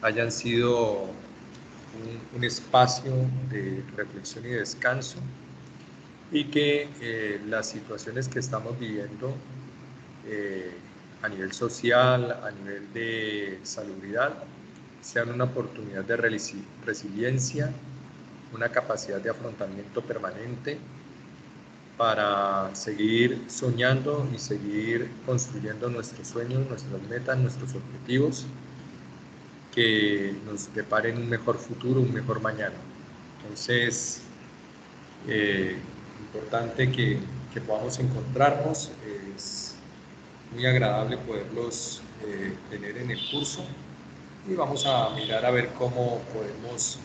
hayan sido un espacio de reflexión y descanso, y que las situaciones que estamos viviendo a nivel social, a nivel de salubridad, sean una oportunidad de resiliencia, una capacidad de afrontamiento permanente para seguir soñando y seguir construyendo nuestros sueños, nuestras metas, nuestros objetivos, que nos deparen un mejor futuro, un mejor mañana. Entonces, importante que podamos encontrarnos. Es muy agradable poderlos tener en el curso, y vamos a mirar a ver cómo podemos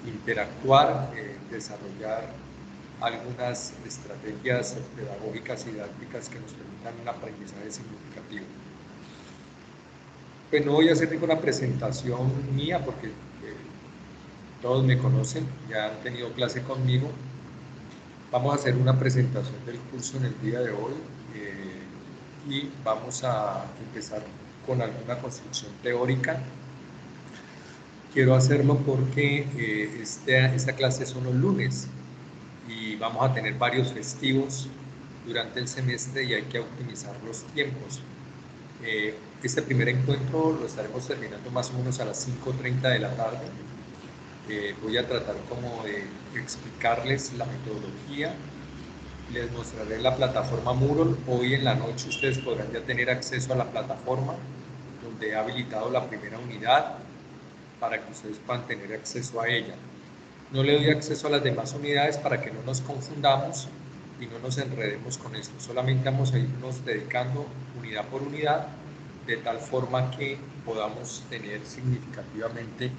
interactuar, desarrollar algunas estrategias pedagógicas y didácticas que nos permitan un aprendizaje significativo. Pues no voy a hacer ninguna presentación mía porque todos me conocen, ya han tenido clase conmigo. Vamos a hacer una presentación del curso en el día de hoy y vamos a empezar con alguna construcción teórica. Quiero hacerlo porque esta clase son los lunes y vamos a tener varios festivos durante el semestre y hay que optimizar los tiempos. Este primer encuentro lo estaremos terminando más o menos a las 5:30 de la tarde. Voy a tratar como de explicarles la metodología. Les mostraré la plataforma Moodle. Hoy en la noche ustedes podrán ya tener acceso a la plataforma, donde he habilitado la primera unidad para que ustedes puedan tener acceso a ella. No le doy acceso a las demás unidades para que no nos confundamos y no nos enredemos con esto. Solamente vamos a irnos dedicando unidad por unidad, de tal forma que podamos tener significativamente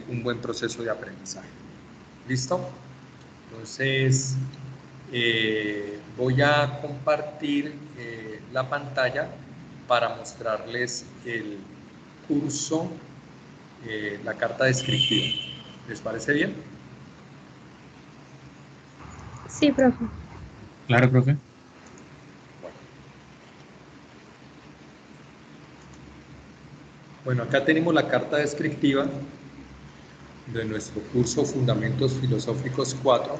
un buen proceso de aprendizaje. ¿Listo? Entonces, voy a compartir la pantalla para mostrarles el curso, la carta descriptiva. ¿Les parece bien? Sí, profe. Claro, profe. Bueno, acá tenemos la carta descriptiva de nuestro curso Fundamentos Filosóficos 4.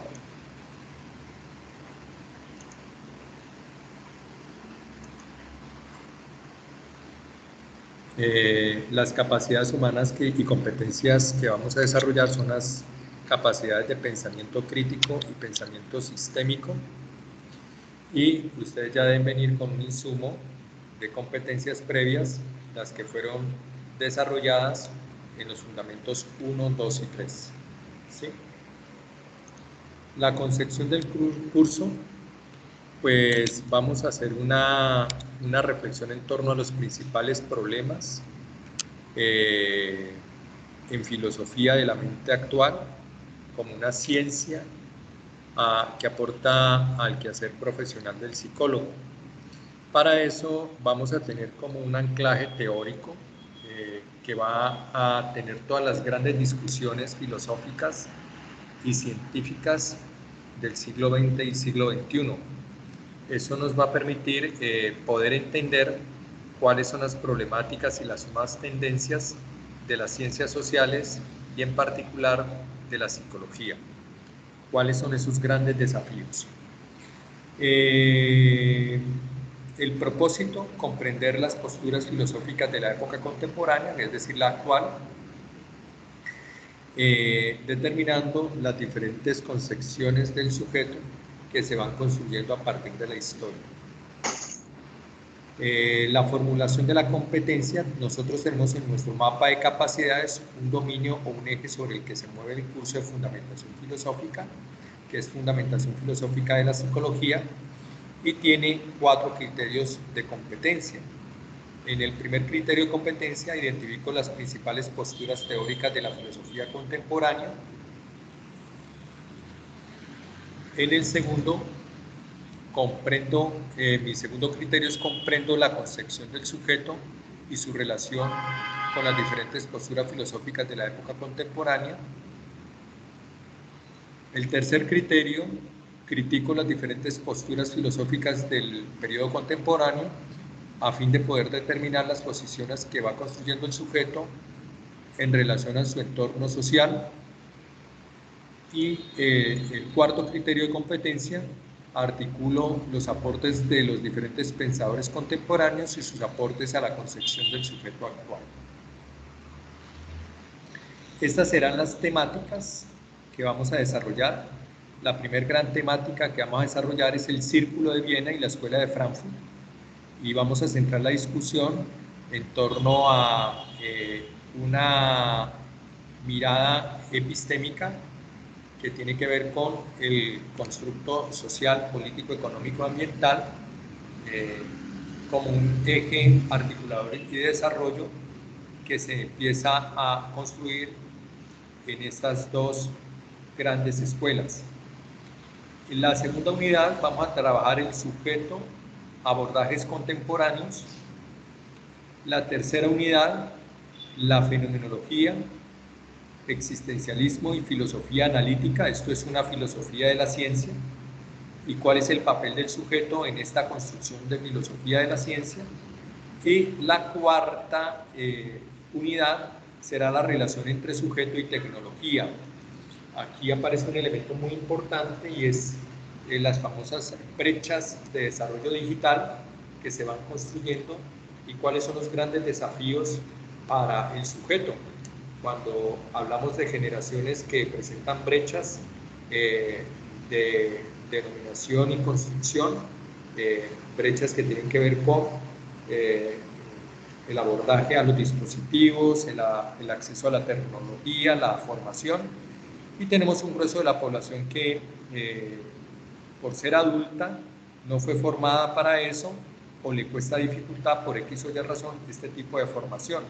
Las capacidades humanas y competencias que vamos a desarrollar son las capacidades de pensamiento crítico y pensamiento sistémico, y ustedes ya deben venir con un insumo de competencias previas, las que fueron desarrolladas en los fundamentos 1, 2 y 3. ¿Sí? La concepción del curso, pues vamos a hacer una reflexión en torno a los principales problemas en filosofía de la mente actual, como una ciencia que aporta al quehacer profesional del psicólogo. Para eso vamos a tener como un anclaje teórico que va a tener todas las grandes discusiones filosóficas y científicas del siglo XX y siglo XXI. Eso nos va a permitir poder entender cuáles son las problemáticas y las nuevas tendencias de las ciencias sociales y en particular de la psicología. ¿Cuáles son esos grandes desafíos? El propósito, comprender las posturas filosóficas de la época contemporánea, es decir, la actual, determinando las diferentes concepciones del sujeto que se van construyendo a partir de la historia. La formulación de la competencia, nosotros tenemos en nuestro mapa de capacidades un dominio o un eje sobre el que se mueve el curso de fundamentación filosófica, que es fundamentación filosófica de la psicología, y tiene 4 criterios de competencia. En el primer criterio de competencia identifico las principales posturas teóricas de la filosofía contemporánea. En el segundo, mi segundo criterio es comprendo la concepción del sujeto y su relación con las diferentes posturas filosóficas de la época contemporánea. El tercer criterio, critico las diferentes posturas filosóficas del periodo contemporáneo a fin de poder determinar las posiciones que va construyendo el sujeto en relación a su entorno social. Y el cuarto criterio de competencia, articulo los aportes de los diferentes pensadores contemporáneos y sus aportes a la concepción del sujeto actual. Estas serán las temáticas que vamos a desarrollar. La primera gran temática que vamos a desarrollar es el Círculo de Viena y la Escuela de Frankfurt, y vamos a centrar la discusión en torno a una mirada epistémica que tiene que ver con el constructo social, político, económico, ambiental, como un eje articulador y de desarrollo que se empieza a construir en estas dos grandes escuelas. En la segunda unidad vamos a trabajar el sujeto, abordajes contemporáneos. La tercera unidad, la fenomenología, existencialismo y filosofía analítica. Esto es una filosofía de la ciencia. ¿Y cuál es el papel del sujeto en esta construcción de filosofía de la ciencia? Y la cuarta unidad será la relación entre sujeto y tecnología. Aquí aparece un elemento muy importante y es las famosas brechas de desarrollo digital que se van construyendo y cuáles son los grandes desafíos para el sujeto. Cuando hablamos de generaciones que presentan brechas de denominación y construcción, brechas que tienen que ver con el abordaje a los dispositivos, el acceso a la tecnología, la formación, y tenemos un grueso de la población que por ser adulta no fue formada para eso o le cuesta dificultad por X o Y razón este tipo de formación.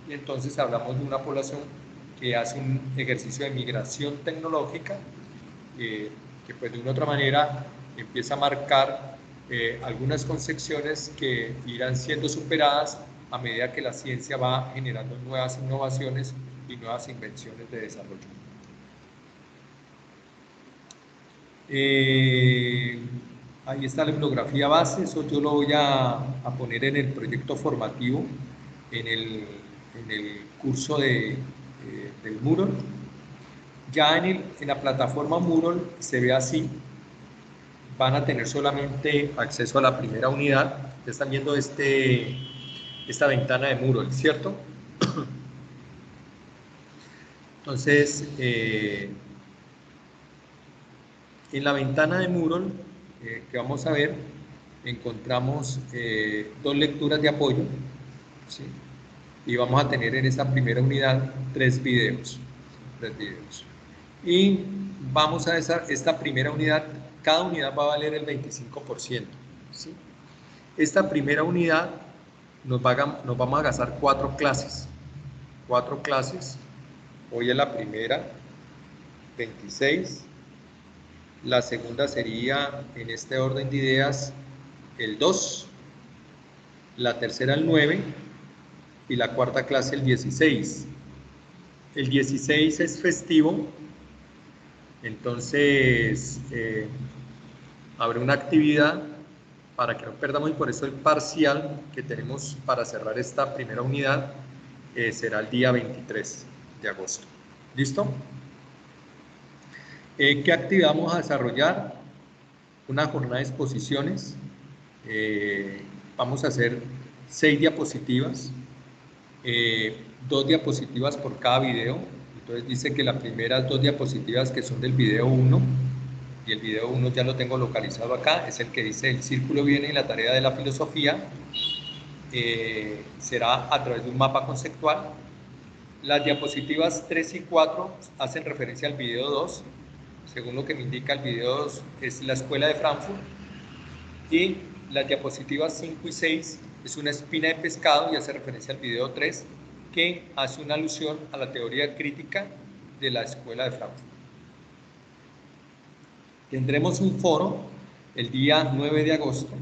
Y entonces hablamos de una población que hace un ejercicio de migración tecnológica que pues de una u otra manera empieza a marcar algunas concepciones que irán siendo superadas a medida que la ciencia va generando nuevas innovaciones y nuevas invenciones de desarrollo. Ahí está la bibliografía base, eso yo lo voy a poner en el proyecto formativo, en el curso del Moodle. Ya en la plataforma Moodle se ve así. Van a tener solamente acceso a la primera unidad. Ya están viendo esta ventana de Moodle, ¿cierto? Entonces, en la ventana de Moodle que vamos a ver, encontramos dos lecturas de apoyo, ¿sí? Y vamos a tener en esa primera unidad tres videos. Y vamos a esta primera unidad, cada unidad va a valer el 25%, ¿sí? Esta primera unidad nos vamos a gastar 4 clases. 4 clases. Hoy es la primera, 26. La segunda sería, en este orden de ideas, el 2. La tercera, el 9. Y la cuarta clase, el 16. El 16 es festivo. Entonces, habrá una actividad para que no perdamos, y por eso el parcial que tenemos para cerrar esta primera unidad será el día 23 de agosto. ¿Listo? ¿Qué actividad vamos a desarrollar? Una jornada de exposiciones. Vamos a hacer 6 diapositivas, 2 diapositivas por cada video. Entonces dice que las primeras 2 diapositivas que son del video 1, y el video 1 ya lo tengo localizado acá, es el que dice el círculo viene y la tarea de la filosofía, será a través de un mapa conceptual. Las diapositivas 3 y 4 hacen referencia al video 2, según lo que me indica el video 2 es la Escuela de Frankfurt, y las diapositivas 5 y 6 es una espina de pescado y hace referencia al video 3, que hace una alusión a la teoría crítica de la Escuela de Frankfurt. Tendremos un foro el día 9 de agosto.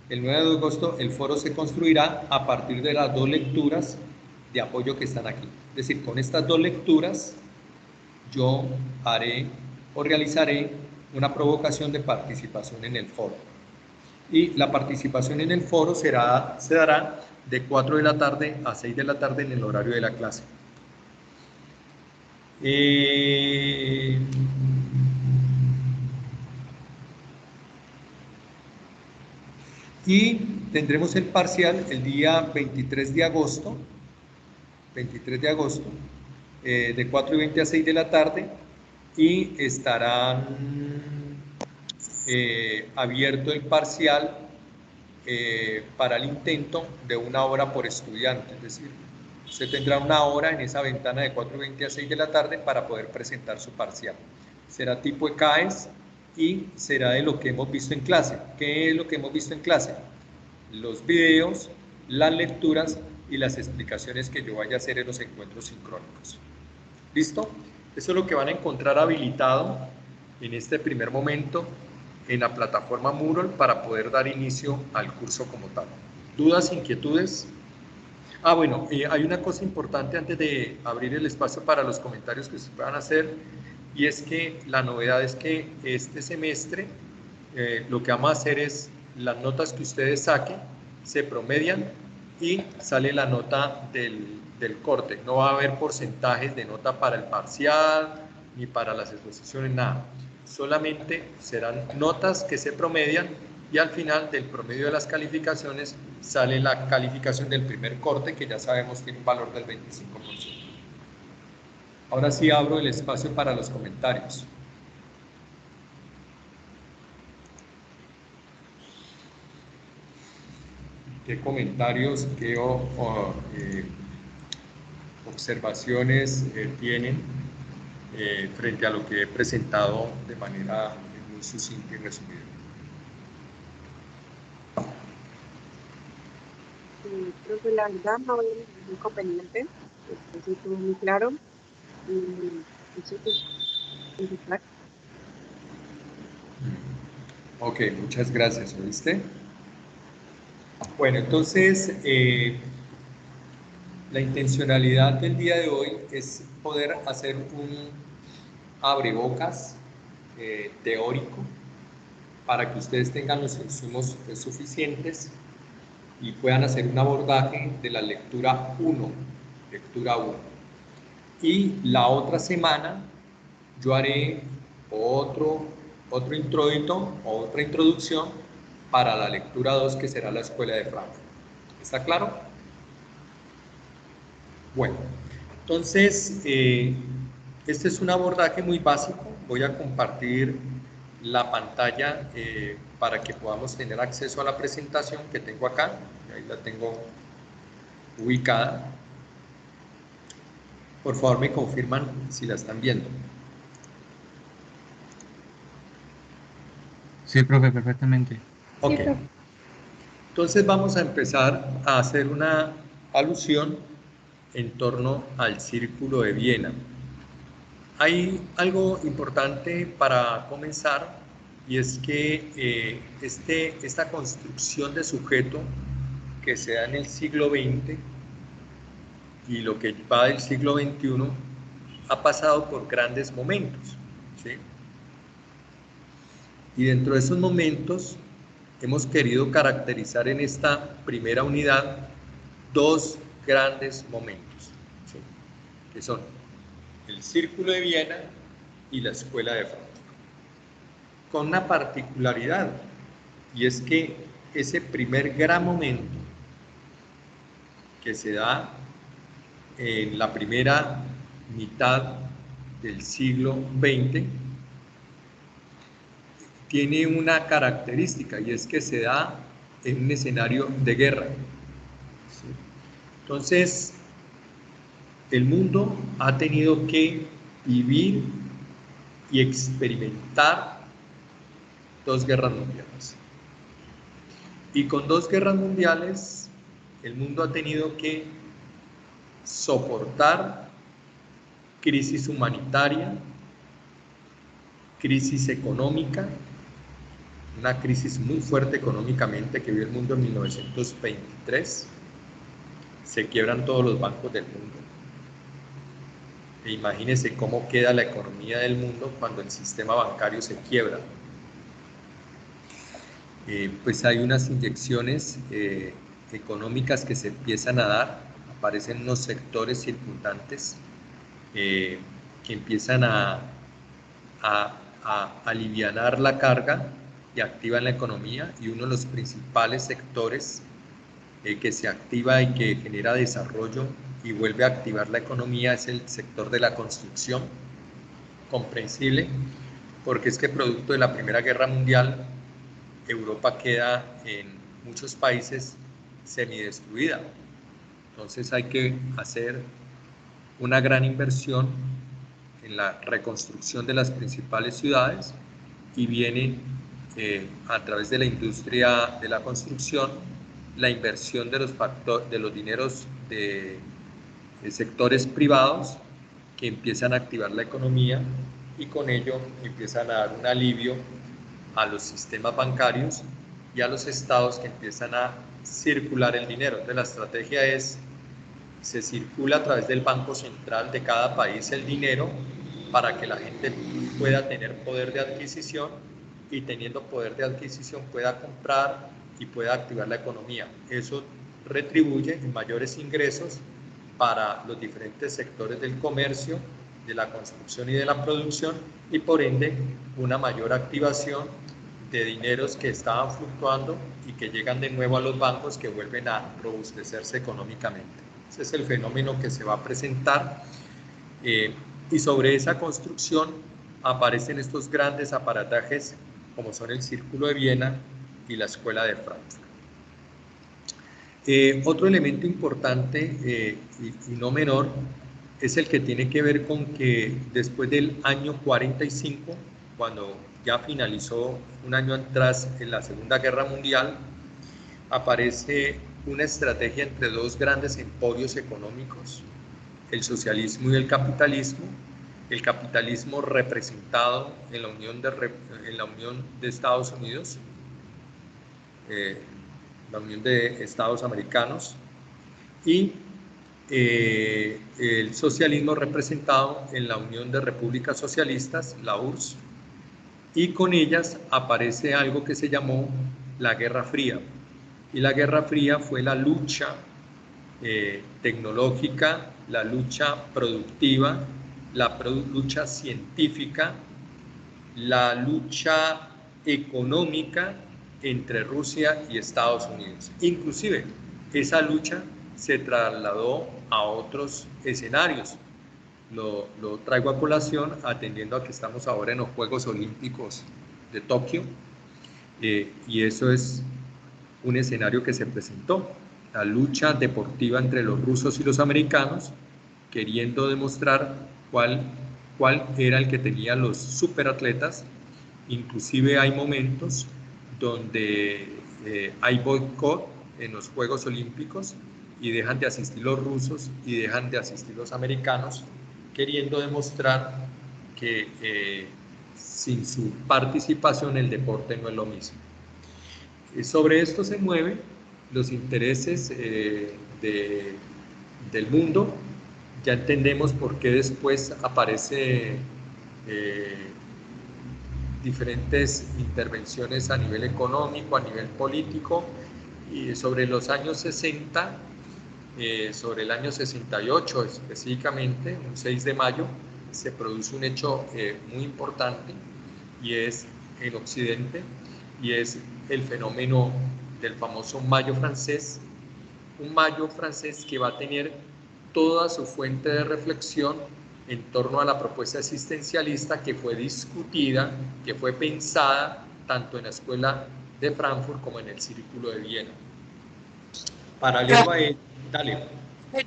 El 9 de agosto el foro se construirá a partir de las 2 lecturas de apoyo que están aquí. Es decir, con estas 2 lecturas yo haré o realizaré una provocación de participación en el foro. Y la participación en el foro se dará de 4 de la tarde a 6 de la tarde en el horario de la clase. Y tendremos el parcial el día 23 de agosto, 23 de agosto, de 4:20 a 6 de la tarde, y estarán abierto el parcial para el intento de 1 hora por estudiante, es decir, usted tendrá 1 hora en esa ventana de 4:20 a 6 de la tarde para poder presentar su parcial. Será tipo ECAES y será de lo que hemos visto en clase. ¿Qué es lo que hemos visto en clase? Los videos, las lecturas y las explicaciones que yo vaya a hacer en los encuentros sincrónicos. ¿Listo? Eso es lo que van a encontrar habilitado en este primer momento en la plataforma Moodle para poder dar inicio al curso como tal. ¿Dudas, inquietudes? Bueno, hay una cosa importante antes de abrir el espacio para los comentarios que se puedan hacer, y es que la novedad es que este semestre lo que vamos a hacer es las notas que ustedes saquen se promedian y sale la nota del corte. No va a haber porcentajes de nota para el parcial ni para las exposiciones, nada. Solamente serán notas que se promedian y al final del promedio de las calificaciones sale la calificación del primer corte, que ya sabemos tiene un valor del 25%. Ahora sí abro el espacio para los comentarios. ¿Qué comentarios, qué observaciones tienen frente a lo que he presentado de manera muy sucinta y resumida? Profe, la verdad no veo ningún inconveniente, esto sí estuvo muy claro y eso pues, empezar. Ok, muchas gracias, ¿oíste? Bueno, entonces la intencionalidad del día de hoy es poder hacer un abrebocas teórico para que ustedes tengan los insumos suficientes y puedan hacer un abordaje de la lectura 1, lectura 1. Y la otra semana yo haré otro introito o otra introducción para la lectura 2, que será la Escuela de Frankfurt. ¿Está claro? Bueno, entonces este es un abordaje muy básico. Voy a compartir la pantalla para que podamos tener acceso a la presentación que tengo acá. Ahí la tengo ubicada. Por favor, me confirman si la están viendo. Sí, profe, perfectamente. Ok. Sí, profe. Entonces vamos a empezar a hacer una alusión en torno al Círculo de Viena. Hay algo importante para comenzar, y es que esta construcción de sujeto que se da en el siglo XX y lo que va del siglo XXI ha pasado por grandes momentos, ¿sí? Y dentro de esos momentos hemos querido caracterizar en esta primera unidad dos grandes momentos, ¿sí? Que son el Círculo de Viena y la Escuela de Frankfurt, con una particularidad, y es que ese primer gran momento que se da en la primera mitad del siglo XX tiene una característica, y es que se da en un escenario de guerra. ¿Sí? Entonces, el mundo ha tenido que vivir y experimentar dos guerras mundiales. Y con dos guerras mundiales, el mundo ha tenido que soportar crisis humanitaria, crisis económica, una crisis muy fuerte económicamente que vivió el mundo en 1923. Se quiebran todos los bancos del mundo. E imagínense cómo queda la economía del mundo cuando el sistema bancario se quiebra. Pues hay unas inyecciones económicas que se empiezan a dar, aparecen unos sectores circundantes que empiezan a alivianar la carga y activan la economía, y uno de los principales sectores que se activa y que genera desarrollo y vuelve a activar la economía es el sector de la construcción. Comprensible, porque es que producto de la Primera Guerra Mundial, Europa queda en muchos países semidestruida. Entonces hay que hacer una gran inversión en la reconstrucción de las principales ciudades, y viene a través de la industria de la construcción la inversión de los dineros de sectores privados que empiezan a activar la economía, y con ello empiezan a dar un alivio a los sistemas bancarios y a los estados, que empiezan a circular el dinero. Entonces la estrategia es: se circula a través del Banco Central de cada país el dinero para que la gente pueda tener poder de adquisición, y teniendo poder de adquisición pueda comprar y pueda activar la economía. Eso retribuye en mayores ingresos para los diferentes sectores del comercio, de la construcción y de la producción, y por ende una mayor activación de dineros que estaban fluctuando y que llegan de nuevo a los bancos, que vuelven a robustecerse económicamente. Ese es el fenómeno que se va a presentar, y sobre esa construcción aparecen estos grandes aparatajes como son el Círculo de Viena y la Escuela de Frankfurt. Otro elemento importante y no menor es el que tiene que ver con que después del año 45, cuando ya finalizó un año atrás en la Segunda Guerra Mundial, aparece una estrategia entre dos grandes emporios económicos, el socialismo y el capitalismo representado en la Unión de Estados Unidos, la Unión de Estados Americanos, y el socialismo representado en la Unión de Repúblicas Socialistas, la URSS, y con ellas aparece algo que se llamó la Guerra Fría. Y la Guerra Fría fue la lucha tecnológica, la lucha productiva, la lucha científica, la lucha económica entre Rusia y Estados Unidos. Inclusive, esa lucha se trasladó a otros escenarios. Lo traigo a colación atendiendo a que estamos ahora en los Juegos Olímpicos de Tokio, y eso es un escenario que se presentó, la lucha deportiva entre los rusos y los americanos, queriendo demostrar cuál era el que tenía los superatletas. Inclusive hay momentos donde hay boicot en los Juegos Olímpicos y dejan de asistir los rusos y dejan de asistir los americanos, queriendo demostrar que sin su participación el deporte no es lo mismo. Sobre esto se mueven los intereses del mundo. Ya entendemos por qué después aparece diferentes intervenciones a nivel económico, a nivel político, y sobre los años 60, sobre el año 68 específicamente, un 6 de mayo, se produce un hecho muy importante, y es en Occidente, y es el fenómeno del famoso Mayo francés, un Mayo francés que va a tener toda su fuente de reflexión en torno a la propuesta existencialista que fue discutida, que fue pensada tanto en la Escuela de Frankfurt como en el Círculo de Viena. Paralelo a él, dale.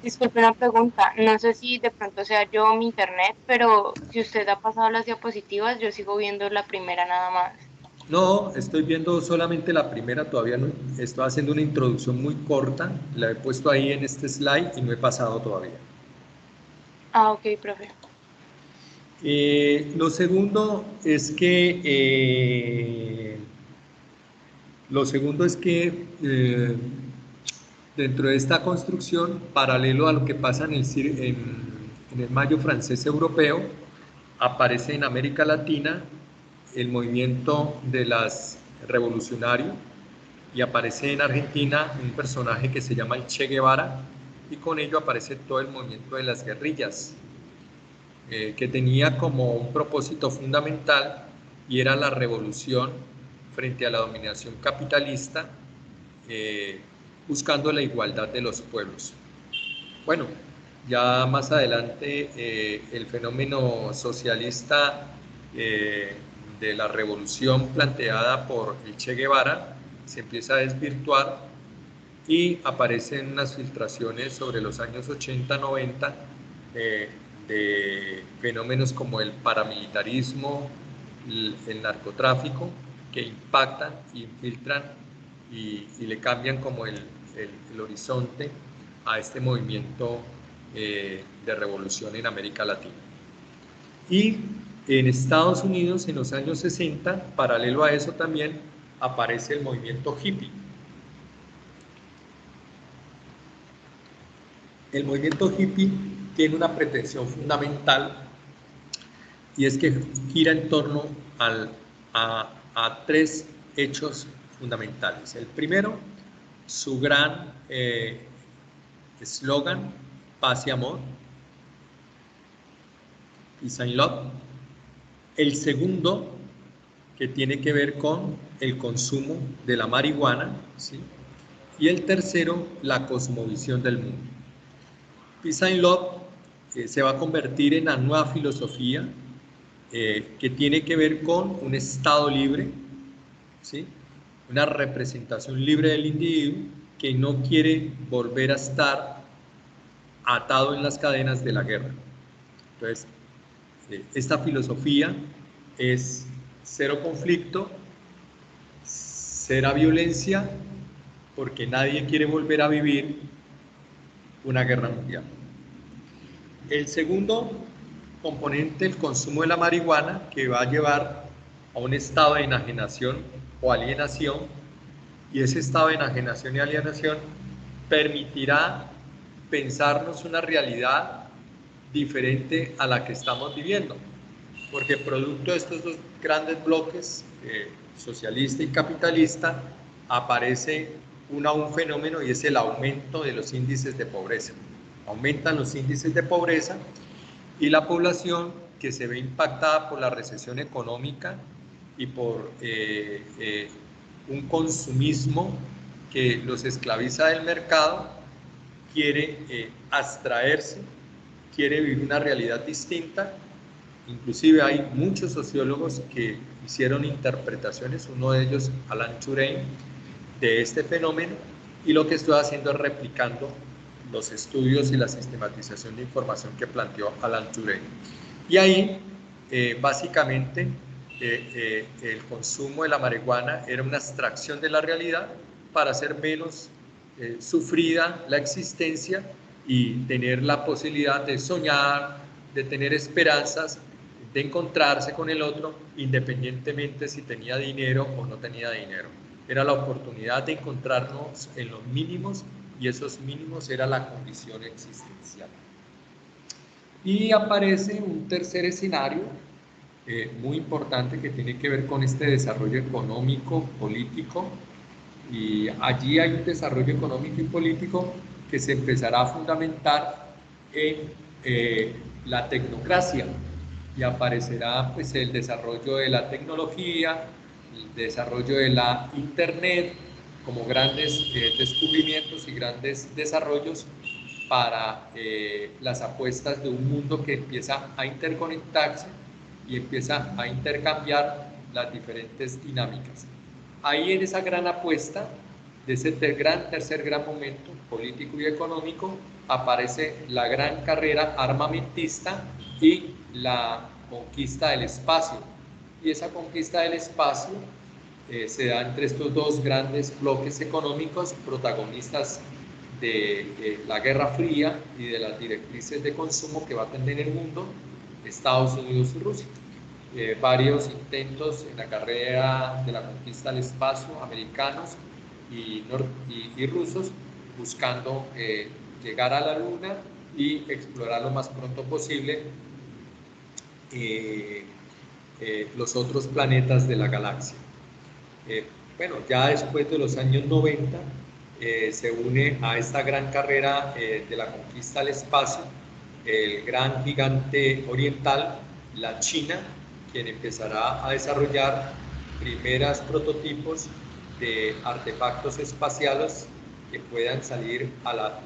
Disculpe una pregunta, no sé si de pronto sea yo mi internet, pero si usted ha pasado las diapositivas, yo sigo viendo la primera nada más. No, estoy viendo solamente la primera, todavía no. Estoy haciendo una introducción muy corta, la he puesto ahí en este slide y no he pasado todavía. Ah, ok, profe. Lo segundo es que dentro de esta construcción, paralelo a lo que pasa en el Mayo francés europeo, aparece en América Latina el movimiento de las revolucionarios, y aparece en Argentina un personaje que se llama el Che Guevara, y con ello aparece todo el movimiento de las guerrillas. que tenía como un propósito fundamental y era la revolución frente a la dominación capitalista, buscando la igualdad de los pueblos. Bueno, ya más adelante el fenómeno socialista de la revolución planteada por el Che Guevara se empieza a desvirtuar y aparecen unas filtraciones sobre los años 80-90 de fenómenos como el paramilitarismo, el narcotráfico, que impactan, infiltran y le cambian como el horizonte a este movimiento de revolución en América Latina. Y en Estados Unidos, en los años 60, paralelo a eso también, aparece el movimiento hippie. El movimiento hippie tiene una pretensión fundamental y es que gira en torno a tres hechos fundamentales. El primero, su gran eslogan, paz y amor, peace and love. El segundo, que tiene que ver con el consumo de la marihuana, ¿sí? Y el tercero, la cosmovisión del mundo. Peace and Love se va a convertir en la nueva filosofía que tiene que ver con un estado libre, ¿sí? Una representación libre del individuo que no quiere volver a estar atado en las cadenas de la guerra. Entonces, esta filosofía es cero conflicto, cero violencia, porque nadie quiere volver a vivir una guerra mundial. El segundo componente, el consumo de la marihuana, que va a llevar a un estado de enajenación o alienación, y ese estado de enajenación y alienación permitirá pensarnos una realidad diferente a la que estamos viviendo, porque producto de estos dos grandes bloques, socialista y capitalista, aparece un fenómeno y es el aumento de los índices de pobreza. Aumentan los índices de pobreza y la población que se ve impactada por la recesión económica y por un consumismo que los esclaviza del mercado, quiere abstraerse, quiere vivir una realidad distinta. Inclusive hay muchos sociólogos que hicieron interpretaciones, uno de ellos Alan Turing, de este fenómeno, y lo que estoy haciendo es replicando los estudios y la sistematización de información que planteó Alan Turing. Y ahí, básicamente, el consumo de la marihuana era una abstracción de la realidad para hacer menos sufrida la existencia y tener la posibilidad de soñar, de tener esperanzas, de encontrarse con el otro, independientemente si tenía dinero o no tenía dinero. Era la oportunidad de encontrarnos en los mínimos, y esos mínimos era la condición existencial. Y aparece un tercer escenario muy importante que tiene que ver con este desarrollo económico, político, y allí hay un desarrollo económico y político que se empezará a fundamentar en la tecnocracia, y aparecerá pues el desarrollo de la tecnología, el desarrollo de la internet como grandes descubrimientos y grandes desarrollos para las apuestas de un mundo que empieza a interconectarse y empieza a intercambiar las diferentes dinámicas. Ahí en esa gran apuesta, de ese tercer gran momento político y económico, aparece la gran carrera armamentista y la conquista del espacio. Y esa conquista del espacio se da entre estos dos grandes bloques económicos, protagonistas de la Guerra Fría y de las directrices de consumo que va a tener el mundo, Estados Unidos y Rusia. Varios intentos en la carrera de la conquista del espacio, americanos y rusos, buscando llegar a la Luna y explorar lo más pronto posible los otros planetas de la galaxia. Bueno, ya después de los años 90 se une a esta gran carrera de la conquista al espacio el gran gigante oriental, la China, quien empezará a desarrollar primeros prototipos de artefactos espaciales que puedan salir a la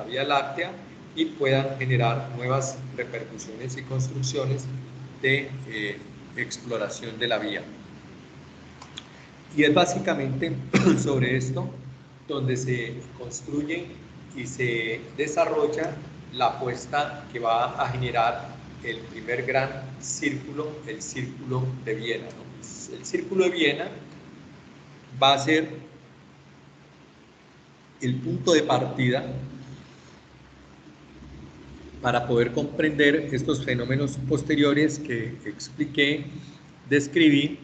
Vía Láctea y puedan generar nuevas repercusiones y construcciones de exploración de la vía. Y es básicamente sobre esto donde se construye y se desarrolla la apuesta que va a generar el primer gran círculo, el Círculo de Viena, ¿no? El Círculo de Viena va a ser el punto de partida para poder comprender estos fenómenos posteriores que expliqué, describí,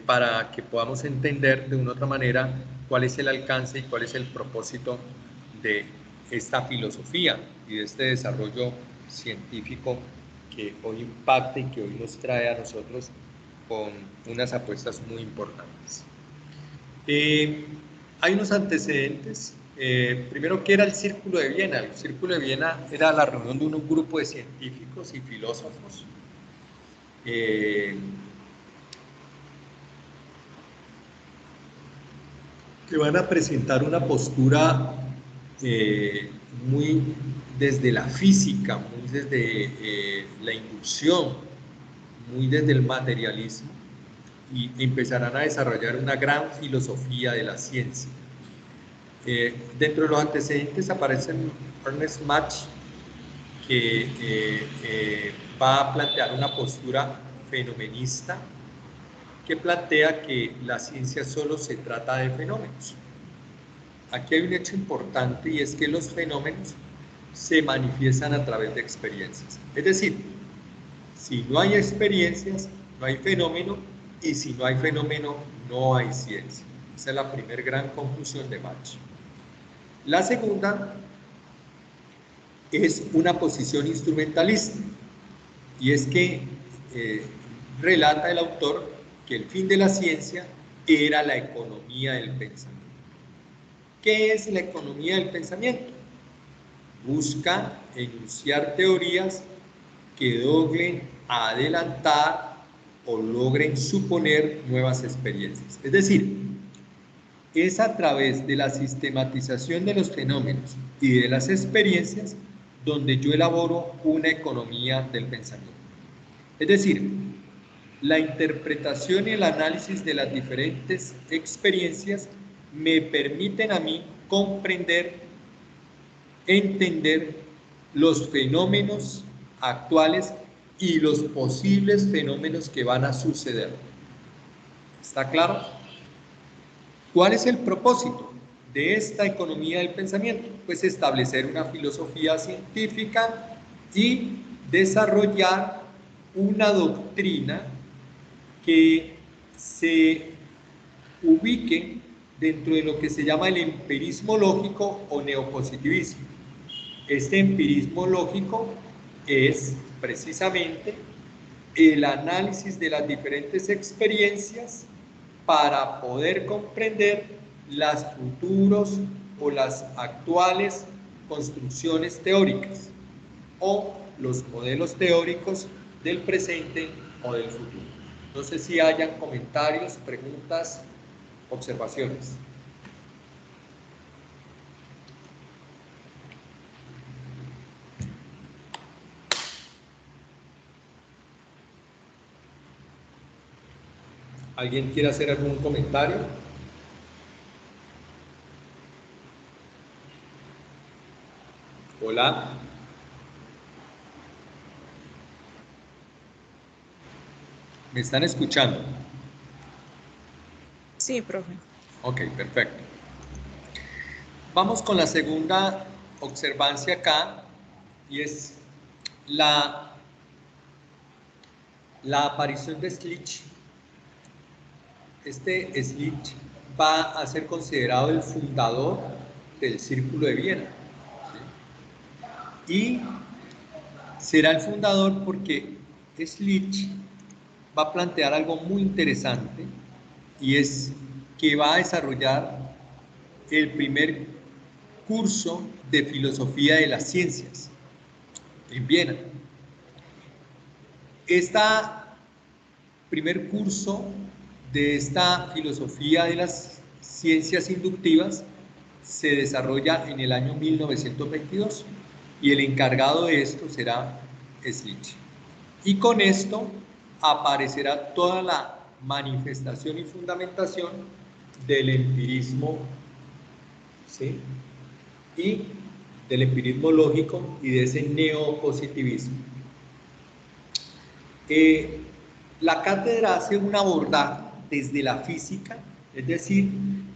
para que podamos entender de una u otra manera cuál es el alcance y cuál es el propósito de esta filosofía y de este desarrollo científico que hoy impacta y que hoy nos trae a nosotros con unas apuestas muy importantes. Hay unos antecedentes. Primero, ¿qué era el Círculo de Viena? El Círculo de Viena era la reunión de un grupo de científicos y filósofos que van a presentar una postura muy desde la física, muy desde la inducción, muy desde el materialismo, y empezarán a desarrollar una gran filosofía de la ciencia. Dentro de los antecedentes aparecen Ernest Mach, que va a plantear una postura fenomenista que plantea que la ciencia solo se trata de fenómenos. Aquí hay un hecho importante y es que los fenómenos se manifiestan a través de experiencias. Es decir, si no hay experiencias, no hay fenómeno, y si no hay fenómeno, no hay ciencia. Esa es la primera gran conclusión de Mach. La segunda es una posición instrumentalista, y es que relata el autor que el fin de la ciencia era la economía del pensamiento. ¿Qué es la economía del pensamiento? Busca enunciar teorías que logren adelantar o logren suponer nuevas experiencias. Es decir, es a través de la sistematización de los fenómenos y de las experiencias donde yo elaboro una economía del pensamiento. Es decir, la interpretación y el análisis de las diferentes experiencias me permiten a mí comprender, entender los fenómenos actuales y los posibles fenómenos que van a suceder. ¿Está claro? ¿Cuál es el propósito de esta economía del pensamiento? Pues establecer una filosofía científica y desarrollar una doctrina que se ubique dentro de lo que se llama el empirismo lógico o neopositivismo. Este empirismo lógico es precisamente el análisis de las diferentes experiencias para poder comprender las futuros o las actuales construcciones teóricas o los modelos teóricos del presente o del futuro. No sé si hayan comentarios, preguntas, observaciones. ¿Alguien quiere hacer algún comentario? Hola. ¿Me están escuchando? Sí, profe. Ok, perfecto. Vamos con la segunda observancia acá, y es la aparición de Schlick. Este Schlick va a ser considerado el fundador del Círculo de Viena, ¿sí? Y será el fundador porque Schlick va a plantear algo muy interesante, y es que va a desarrollar el primer curso de filosofía de las ciencias. en Viena. Este primer curso de esta filosofía de las ciencias inductivas se desarrolla en el año 1922 y el encargado de esto será Slick. Y con esto aparecerá toda la manifestación y fundamentación del empirismo, ¿sí? Y del empirismo lógico y de ese neopositivismo. La cátedra hace un abordaje desde la física, es decir,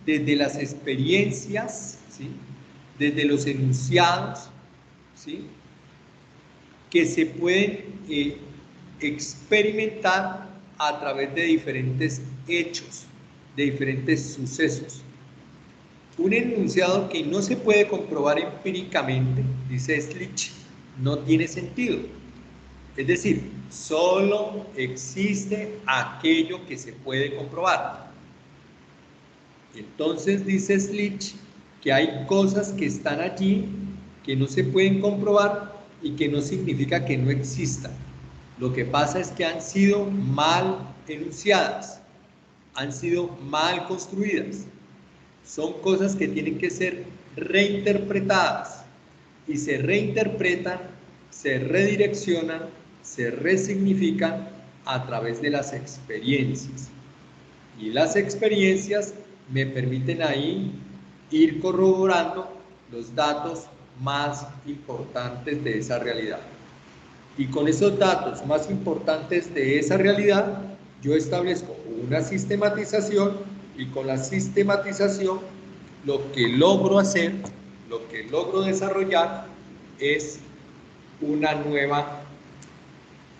desde las experiencias, ¿sí? Desde los enunciados, ¿sí? Que se pueden experimentar a través de diferentes hechos, de diferentes sucesos. Un enunciado que no se puede comprobar empíricamente, dice Slick, no tiene sentido. Es decir, solo existe aquello que se puede comprobar. Entonces dice Slick que hay cosas que están allí que no se pueden comprobar y que no significa que no existan. Lo que pasa es que han sido mal enunciadas, han sido mal construidas. Son cosas que tienen que ser reinterpretadas y se reinterpretan, se redireccionan, se resignifican a través de las experiencias. Y las experiencias me permiten ahí ir corroborando los datos más importantes de esa realidad. Y con esos datos más importantes de esa realidad, yo establezco una sistematización y con la sistematización lo que logro hacer, lo que logro desarrollar es una nueva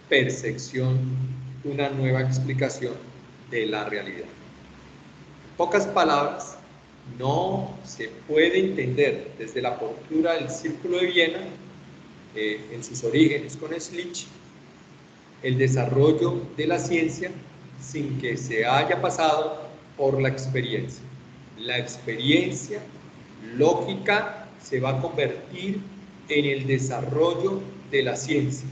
percepción, una nueva explicación de la realidad. En pocas palabras, no se puede entender desde la postura del Círculo de Viena, en sus orígenes con Slick, el desarrollo de la ciencia sin que se haya pasado por la experiencia. La experiencia lógica se va a convertir en el desarrollo de la ciencia.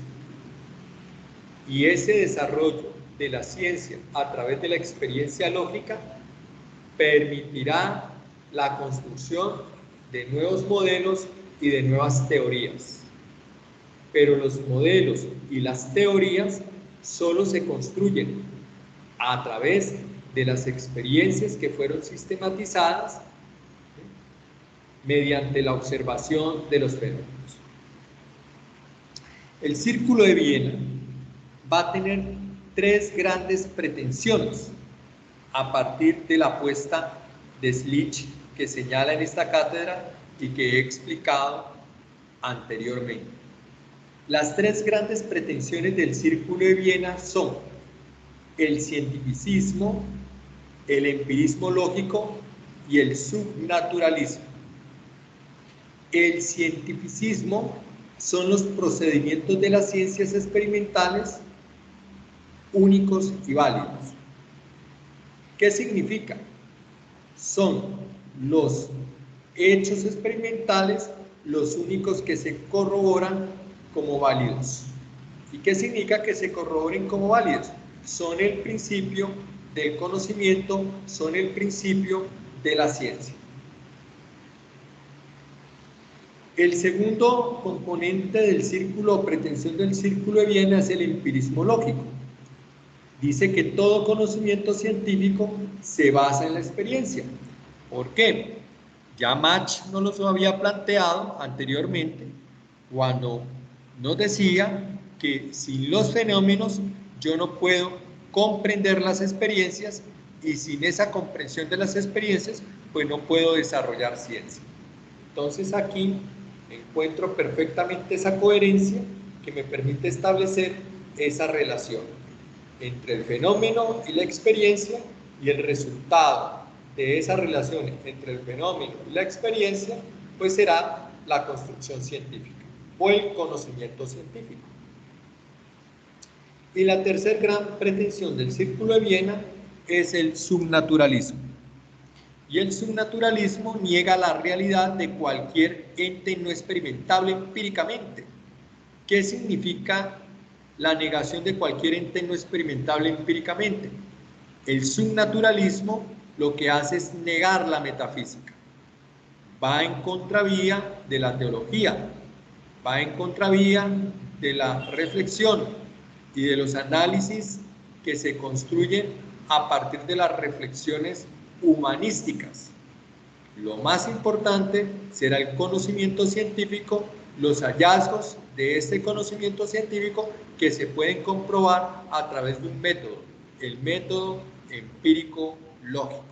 Y ese desarrollo de la ciencia a través de la experiencia lógica permitirá la construcción de nuevos modelos y de nuevas teorías. Pero los modelos y las teorías solo se construyen a través de las experiencias que fueron sistematizadas mediante la observación de los fenómenos. El Círculo de Viena va a tener tres grandes pretensiones a partir de la apuesta de Slick que señala en esta cátedra y que he explicado anteriormente. Las tres grandes pretensiones del Círculo de Viena son el cientificismo, el empirismo lógico y el subnaturalismo. El cientificismo son los procedimientos de las ciencias experimentales únicos y válidos. ¿Qué significa? Son los hechos experimentales los únicos que se corroboran como válidos. ¿Y qué significa que se corroboren como válidos? Son el principio del conocimiento, son el principio de la ciencia. El segundo componente del círculo o pretensión del Círculo de Viena es el empirismo lógico. Dice que todo conocimiento científico se basa en la experiencia. ¿Por qué? Ya Mach nos lo había planteado anteriormente cuando nos decía que sin los fenómenos yo no puedo comprender las experiencias y sin esa comprensión de las experiencias pues no puedo desarrollar ciencia. Entonces aquí encuentro perfectamente esa coherencia que me permite establecer esa relación entre el fenómeno y la experiencia y el resultado de esa relación entre el fenómeno y la experiencia pues será la construcción científica o el conocimiento científico. Y la tercera gran pretensión del Círculo de Viena es el subnaturalismo. Y el subnaturalismo niega la realidad de cualquier ente no experimentable empíricamente. ¿Qué significa la negación de cualquier ente no experimentable empíricamente? El subnaturalismo lo que hace es negar la metafísica. Va en contravía de la teología, va en contravía de la reflexión y de los análisis que se construyen a partir de las reflexiones humanísticas. Lo más importante será el conocimiento científico, los hallazgos de este conocimiento científico que se pueden comprobar a través de un método, el método empírico lógico.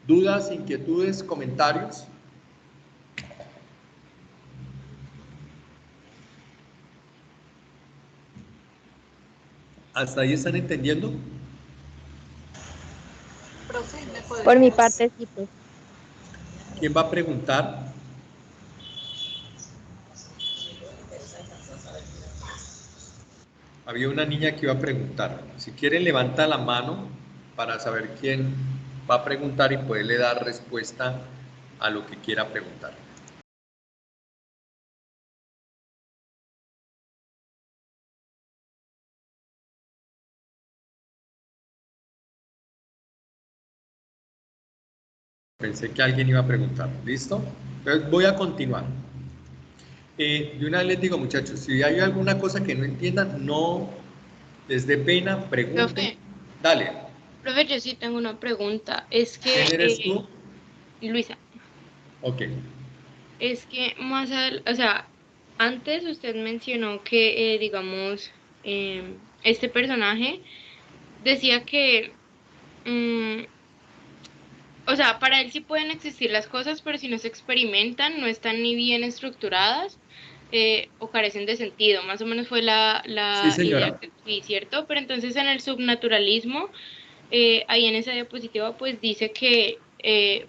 ¿Dudas, inquietudes, comentarios? ¿Hasta ahí están entendiendo? Profe, ¿me podría Por mi parte, sí, pues. ¿Quién va a preguntar? Había una niña que iba a preguntar. Si quieren, levanta la mano para saber quién va a preguntar y poderle dar respuesta a lo que quiera preguntar. Pensé que alguien iba a preguntar. ¿Listo? Entonces voy a continuar. De una vez les digo, muchachos, si hay alguna cosa que no entiendan, no les dé pena, pregunten. Profe. Dale. Profe, yo sí tengo una pregunta. Es que... ¿Quién eres tú? Luisa. Ok. Es que más o sea, antes usted mencionó que, digamos, este personaje decía que, o sea, para él sí pueden existir las cosas, pero si no se experimentan, no están ni bien estructuradas o carecen de sentido. Más o menos fue Sí, la idea señora. que sí, ¿cierto? Pero entonces en el subnaturalismo, ahí en esa diapositiva, pues dice que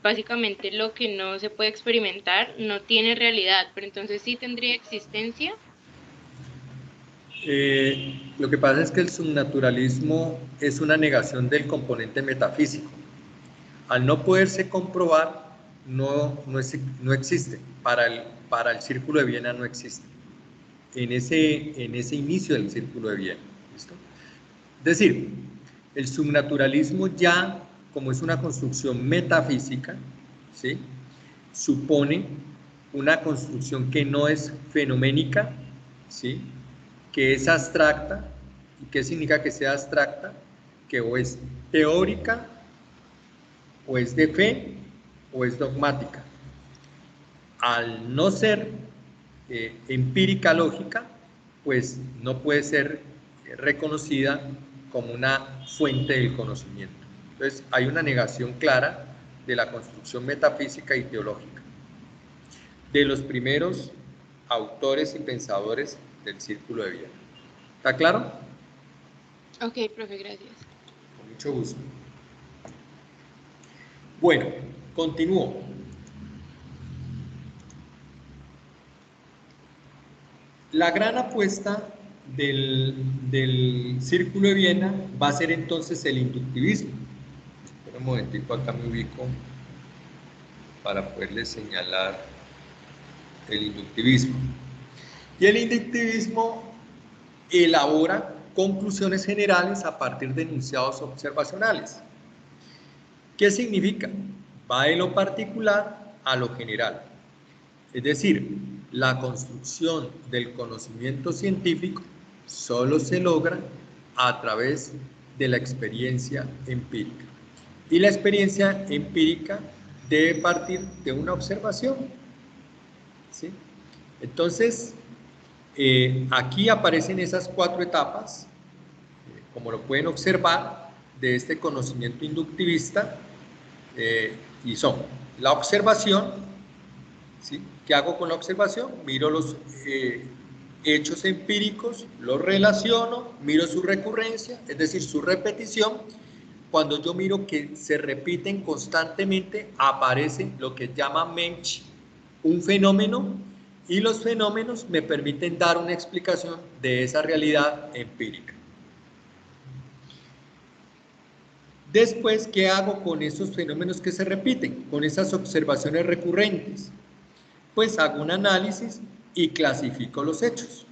básicamente lo que no se puede experimentar no tiene realidad, pero entonces sí tendría existencia. Lo que pasa es que el subnaturalismo es una negación del componente metafísico. Al no poderse comprobar, no existe. Para el Círculo de Viena no existe. En ese inicio del Círculo de Viena. ¿Listo? Es decir, el subnaturalismo ya, como es una construcción metafísica, ¿sí?, supone una construcción que no es fenoménica, ¿sí?, que es abstracta. ¿Y qué significa que sea abstracta? Que o es teórica, o es de fe, o es dogmática. Al no ser empírica lógica, pues no puede ser reconocida como una fuente del conocimiento. Entonces, hay una negación clara de la construcción metafísica y teológica de los primeros autores y pensadores del Círculo de Viena. ¿Está claro? Ok, profe, gracias. Con mucho gusto. Bueno, continúo. La gran apuesta del Círculo de Viena va a ser entonces el inductivismo. Espera un momentito, acá me ubico para poderles señalar el inductivismo. Y el inductivismo elabora conclusiones generales a partir de enunciados observacionales. ¿Qué significa? Va de lo particular a lo general. Es decir, la construcción del conocimiento científico solo se logra a través de la experiencia empírica. Y la experiencia empírica debe partir de una observación, ¿sí? Entonces, aquí aparecen esas 4 etapas, como lo pueden observar, de este conocimiento inductivista, y son la observación, ¿sí? ¿Qué hago con la observación? Miro los hechos empíricos, los relaciono, miro su recurrencia, es decir, su repetición. Cuando yo miro que se repiten constantemente, aparece lo que llama Mensch, un fenómeno, y los fenómenos me permiten dar una explicación de esa realidad empírica. Después, ¿qué hago con esos fenómenos que se repiten? Con esas observaciones recurrentes. Pues hago un análisis y clasifico los hechos.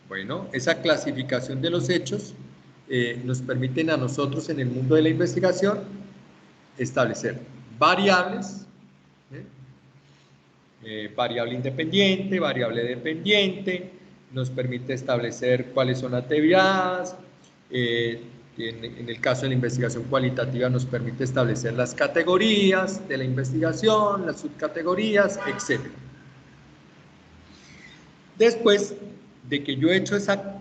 Bueno, esa clasificación de los hechos nos permiten a nosotros en el mundo de la investigación establecer variables, variable independiente, variable dependiente, nos permite establecer cuáles son las teorías, en el caso de la investigación cualitativa nos permite establecer las categorías de la investigación, las subcategorías, etc. Después de que yo he hecho esa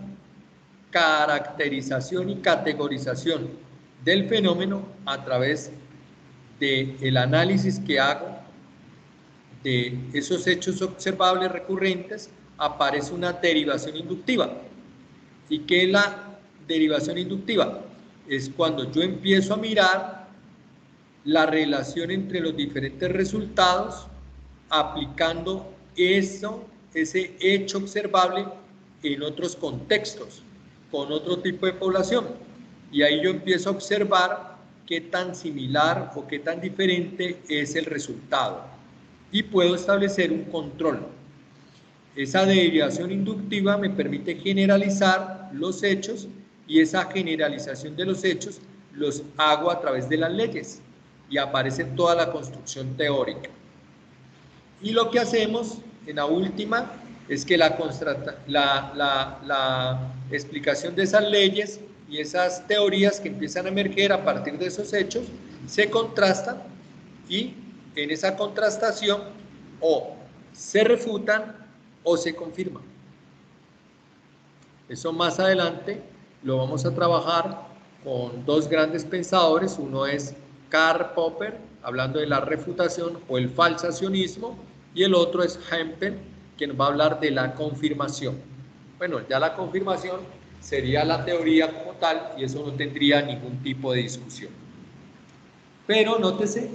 caracterización y categorización del fenómeno a través del análisis que hago de esos hechos observables recurrentes, aparece una derivación inductiva. ¿Y qué es la derivación inductiva? Es cuando yo empiezo a mirar la relación entre los diferentes resultados aplicando ese hecho observable en otros contextos, con otro tipo de población. Y ahí yo empiezo a observar qué tan similar o qué tan diferente es el resultado. Y puedo establecer un control. Esa derivación inductiva me permite generalizar los hechos y esa generalización de los hechos los hago a través de las leyes y aparece toda la construcción teórica. Y lo que hacemos en la última es que la explicación de esas leyes y esas teorías que empiezan a emerger a partir de esos hechos se contrastan y en esa contrastación o se refutan o se confirman. Eso más adelante lo vamos a trabajar con dos grandes pensadores. Uno es Karl Popper, hablando de la refutación o el falsacionismo, y el otro es Hempel, que nos va a hablar de la confirmación. Bueno, ya la confirmación sería la teoría como tal y eso no tendría ningún tipo de discusión. Pero nótese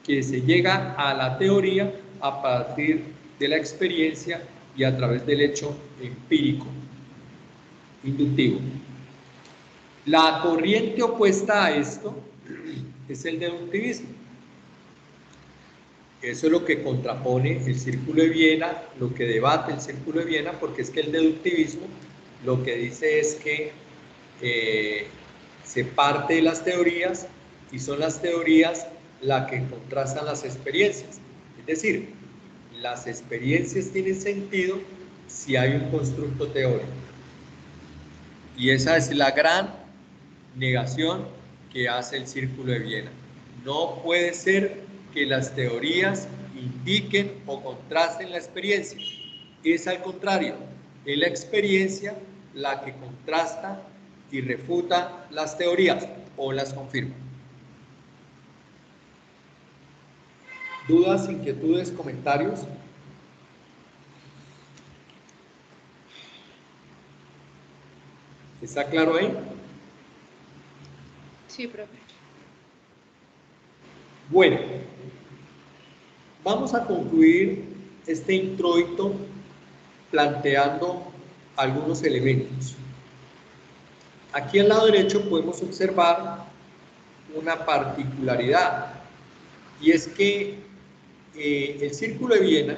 que se llega a la teoría a partir de la experiencia y a través del hecho empírico, inductivo. La corriente opuesta a esto es el deductivismo. Eso es lo que contrapone el Círculo de Viena, lo que debate el Círculo de Viena, porque es que el deductivismo lo que dice es que se parte de las teorías y son las teorías las que contrastan las experiencias. Es decir, las experiencias tienen sentido si hay un constructo teórico. Y esa es la gran negación que hace el Círculo de Viena. No puede ser que las teorías indiquen o contrasten la experiencia. Es al contrario, es la experiencia la que contrasta y refuta las teorías o las confirma. ¿Dudas, inquietudes, comentarios? ¿Está claro ahí? Sí, profe. Bueno, vamos a concluir este introito planteando algunos elementos. Aquí al lado derecho podemos observar una particularidad y es que el Círculo de Viena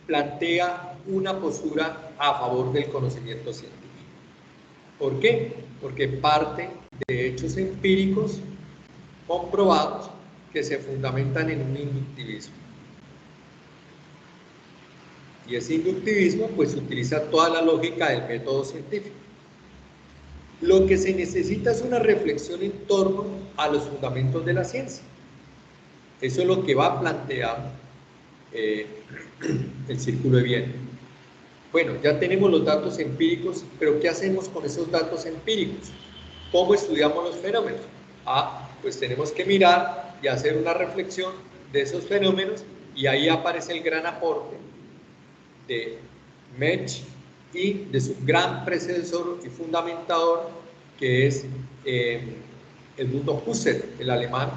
plantea una postura a favor del conocimiento científico. ¿Por qué? Porque parte de hechos empíricos comprobados que se fundamentan en un inductivismo. Y ese inductivismo pues utiliza toda la lógica del método científico. Lo que se necesita es una reflexión en torno a los fundamentos de la ciencia. Eso es lo que va a plantear el Círculo de Viena. Bueno, ya tenemos los datos empíricos, pero ¿qué hacemos con esos datos empíricos? ¿Cómo estudiamos los fenómenos? Pues tenemos que mirar y hacer una reflexión de esos fenómenos y ahí aparece el gran aporte de Mech y de su gran predecesor y fundamentador que es Edmundo Husserl, el alemán,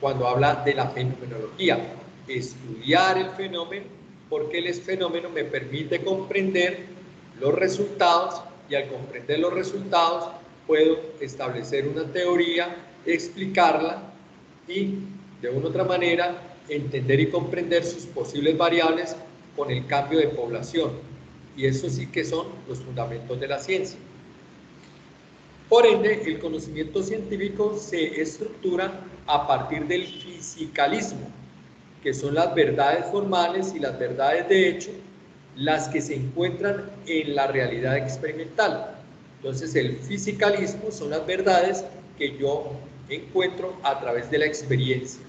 cuando habla de la fenomenología, estudiar el fenómeno porque el fenómeno me permite comprender los resultados y al comprender los resultados puedo establecer una teoría, explicarla y de una u otra manera entender y comprender sus posibles variables con el cambio de población. Y eso sí que son los fundamentos de la ciencia. Por ende, el conocimiento científico se estructura a partir del fisicalismo, que son las verdades formales y las verdades de hecho, las que se encuentran en la realidad experimental. Entonces, el fisicalismo son las verdades que yo encuentro a través de la experiencia.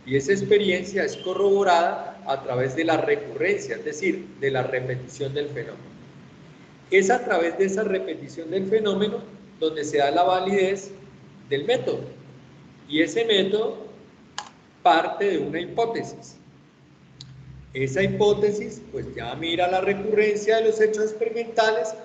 Y esa experiencia es corroborada a través de la recurrencia, es decir, de la repetición del fenómeno. Es a través de esa repetición del fenómeno donde se da la validez del método. Y ese método parte de una hipótesis. Esa hipótesis pues ya mira la recurrencia de los hechos experimentales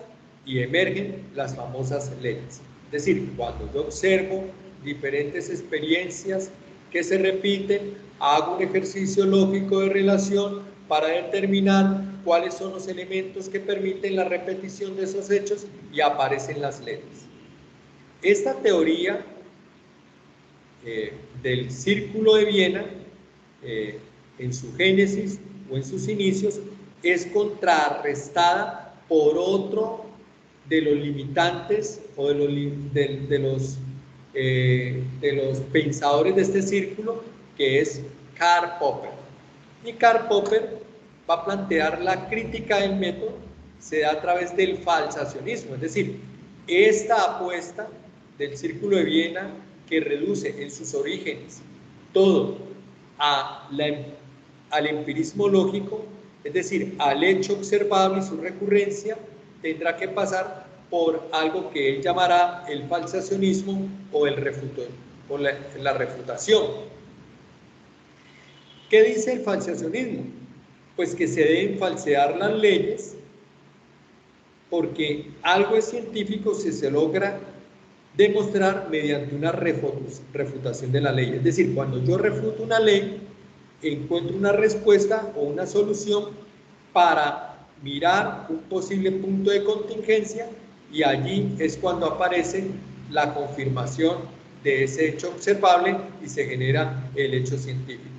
y emergen las famosas leyes. Es decir, cuando yo observo diferentes experiencias que se repiten, hago un ejercicio lógico de relación para determinar cuáles son los elementos que permiten la repetición de esos hechos y aparecen las leyes. Esta teoría del círculo de Viena, en su génesis o en sus inicios, es contrarrestada por otro de los limitantes o de los pensadores de este círculo, que es Karl Popper. Y Karl Popper va a plantear la crítica del método, se da a través del falsacionismo, es decir, esta apuesta del círculo de Viena que reduce en sus orígenes todo al empirismo lógico, es decir, al hecho observable y su recurrencia, tendrá que pasar por algo que él llamará el falsacionismo o la refutación. ¿Qué dice el falsacionismo? Pues que se deben falsear las leyes porque algo es científico si se logra demostrar mediante una refutación de la ley. Es decir, cuando yo refuto una ley, encuentro una respuesta o una solución para mirar un posible punto de contingencia y allí es cuando aparece la confirmación de ese hecho observable y se genera el hecho científico.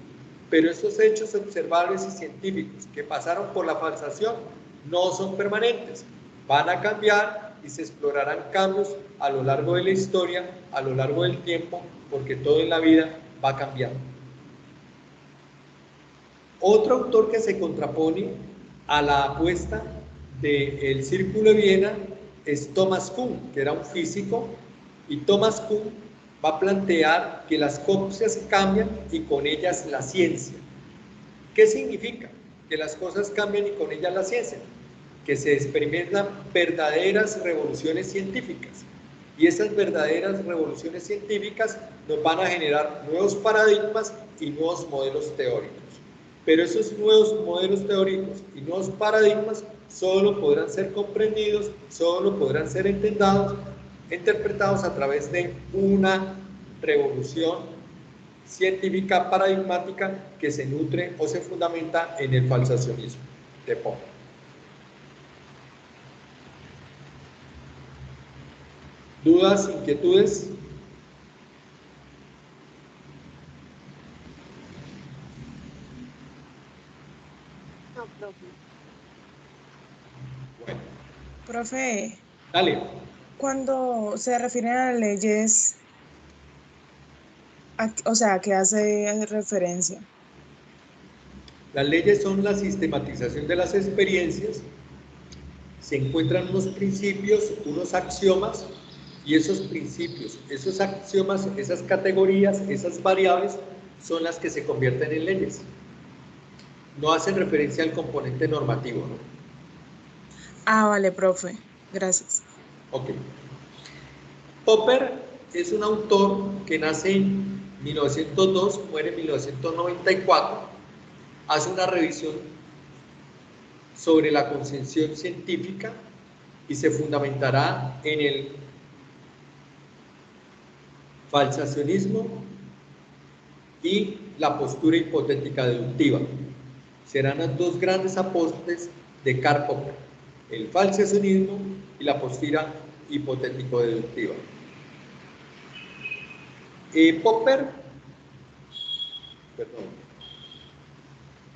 Pero esos hechos observables y científicos que pasaron por la falsación no son permanentes, van a cambiar y se explorarán cambios a lo largo de la historia, a lo largo del tiempo, porque todo en la vida va cambiando. Otro autor que se contrapone a la apuesta del Círculo de Viena es Thomas Kuhn, que era un físico, y Thomas Kuhn va a plantear que las cosas cambian y con ellas la ciencia. ¿Qué significa? Que las cosas cambian y con ellas la ciencia. Que se experimentan verdaderas revoluciones científicas y esas verdaderas revoluciones científicas nos van a generar nuevos paradigmas y nuevos modelos teóricos. Pero esos nuevos modelos teóricos y nuevos paradigmas solo podrán ser comprendidos, solo podrán ser interpretados a través de una revolución científica paradigmática que se nutre o se fundamenta en el falsacionismo de Popper. ¿Dudas, inquietudes? No, profe. Bueno. Profe, Dale. cuando se refieren a las leyes, o sea, ¿a qué hace referencia? Las leyes son la sistematización de las experiencias, se encuentran unos principios, unos axiomas, y esos principios, esos axiomas, esas categorías, esas variables, son las que se convierten en leyes. No hacen referencia al componente normativo, ¿no? Ah, vale, profe. Gracias. Ok. Popper es un autor que nace en 1902, muere en 1994, hace una revisión sobre la concepción científica y se fundamentará en el falsacionismo y la postura hipotética deductiva. Serán los dos grandes aportes de Karl Popper, el falsacionismo y la postura hipotético-deductiva.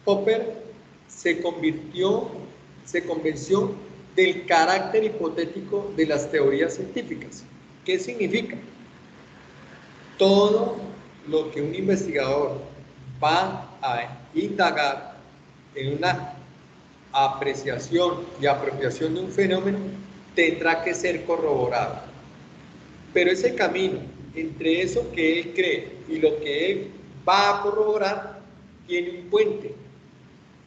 Popper se convenció del carácter hipotético de las teorías científicas. ¿Qué significa? Todo lo que un investigador va a indagar en una apreciación y apropiación de un fenómeno tendrá que ser corroborado. Pero ese camino entre eso que él cree y lo que él va a corroborar tiene un puente.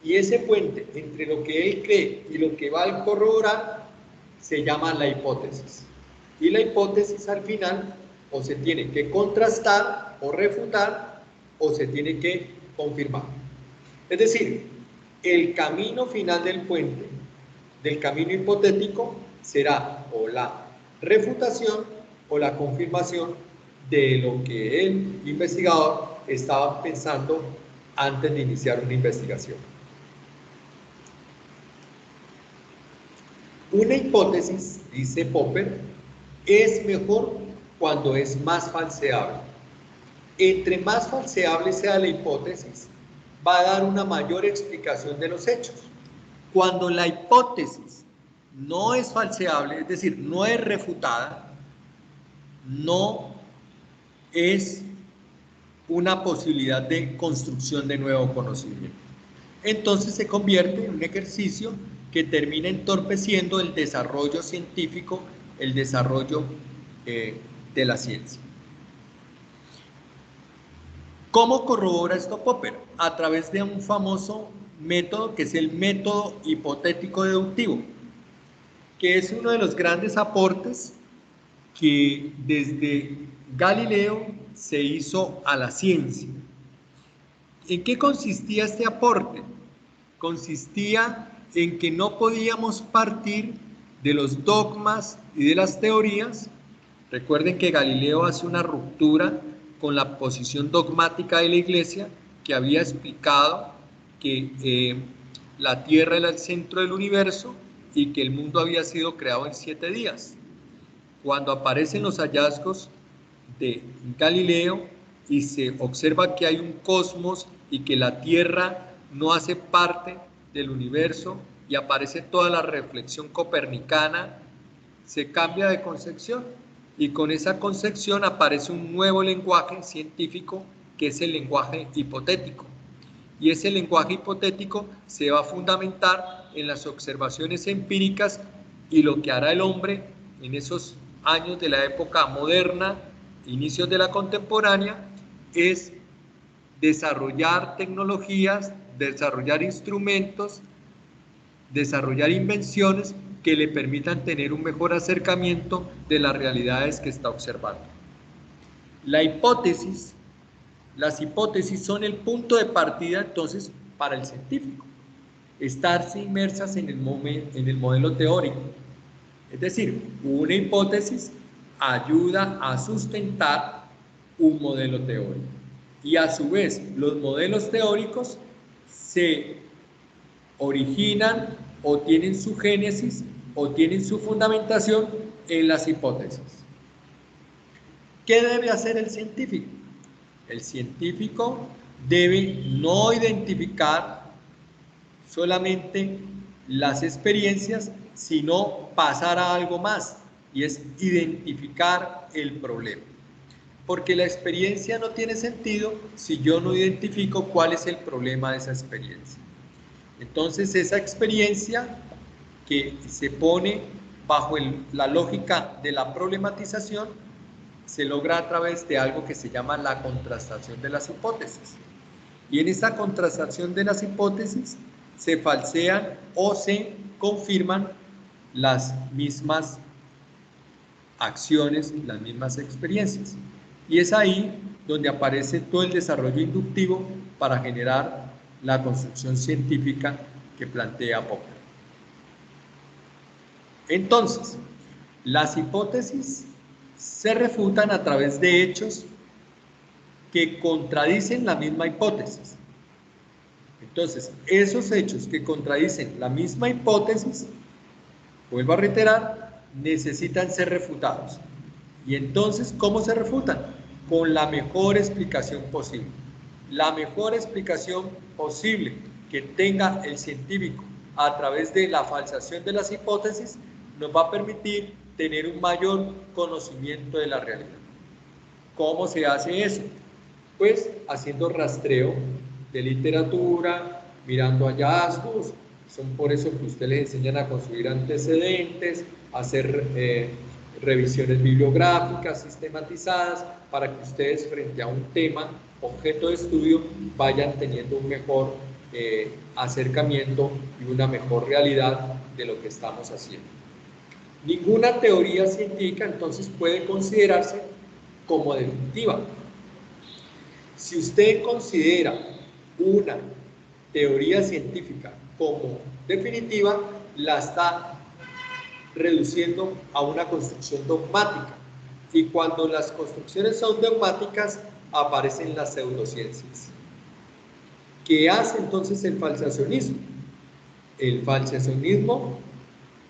Y ese puente entre lo que él cree y lo que va a corroborar se llama la hipótesis. Y la hipótesis al final o se tiene que contrastar o refutar o se tiene que confirmar. Es decir, el camino final del puente, del camino hipotético, será o la refutación o la confirmación de lo que el investigador estaba pensando antes de iniciar una investigación. Una hipótesis, dice Popper, es mejor cuando es más falseable. Entre más falseable sea la hipótesis, va a dar una mayor explicación de los hechos. Cuando la hipótesis no es falseable, es decir, no es refutada, no es una posibilidad de construcción de nuevo conocimiento. Entonces se convierte en un ejercicio que termina entorpeciendo el desarrollo científico, el desarrollo de la ciencia. ¿Cómo corrobora esto Popper? A través de un famoso método que es el método hipotético deductivo, que es uno de los grandes aportes que desde Galileo se hizo a la ciencia. ¿En qué consistía este aporte? Consistía en que no podíamos partir de los dogmas y de las teorías. Recuerden que Galileo hace una ruptura con la posición dogmática de la Iglesia, que había explicado que la Tierra era el centro del universo y que el mundo había sido creado en 7 días. Cuando aparecen los hallazgos de Galileo y se observa que hay un cosmos y que la Tierra no hace parte del universo y aparece toda la reflexión copernicana, se cambia de concepción y con esa concepción aparece un nuevo lenguaje científico que es el lenguaje hipotético. Y ese lenguaje hipotético se va a fundamentar en las observaciones empíricas y lo que hará el hombre en esos años de la época moderna, inicios de la contemporánea, es desarrollar tecnologías, desarrollar instrumentos, desarrollar invenciones que le permitan tener un mejor acercamiento de las realidades que está observando. Las hipótesis son el punto de partida entonces para el científico, estarse inmersas en el modelo teórico. Es decir, una hipótesis ayuda a sustentar un modelo teórico y a su vez los modelos teóricos se originan o tienen su génesis o tienen su fundamentación en las hipótesis. ¿Qué debe hacer el científico? El científico debe no identificar solamente las experiencias, sino pasar a algo más, y es identificar el problema. Porque la experiencia no tiene sentido si yo no identifico cuál es el problema de esa experiencia. Entonces, esa experiencia que se pone bajo la lógica de la problematización se logra a través de algo que se llama la contrastación de las hipótesis. Y en esa contrastación de las hipótesis se falsean o se confirman las mismas acciones, las mismas experiencias. Y es ahí donde aparece todo el desarrollo inductivo para generar la construcción científica que plantea Popper. Entonces, las hipótesis se refutan a través de hechos que contradicen la misma hipótesis. Entonces, esos hechos que contradicen la misma hipótesis, vuelvo a reiterar, necesitan ser refutados. Y entonces, ¿cómo se refutan? Con la mejor explicación posible. La mejor explicación posible que tenga el científico a través de la falsación de las hipótesis nos va a permitir tener un mayor conocimiento de la realidad. ¿Cómo se hace eso? Pues haciendo rastreo de literatura, mirando hallazgos. Son por eso que ustedes les enseñan a construir antecedentes, a hacer revisiones bibliográficas sistematizadas, para que ustedes frente a un tema, objeto de estudio, vayan teniendo un mejor acercamiento y una mejor realidad de lo que estamos haciendo. Ninguna teoría científica entonces puede considerarse como definitiva. Si usted considera una teoría científica como definitiva, la está reduciendo a una construcción dogmática. Y cuando las construcciones son dogmáticas, aparecen las pseudociencias. ¿Qué hace entonces el falsacionismo? El falsacionismo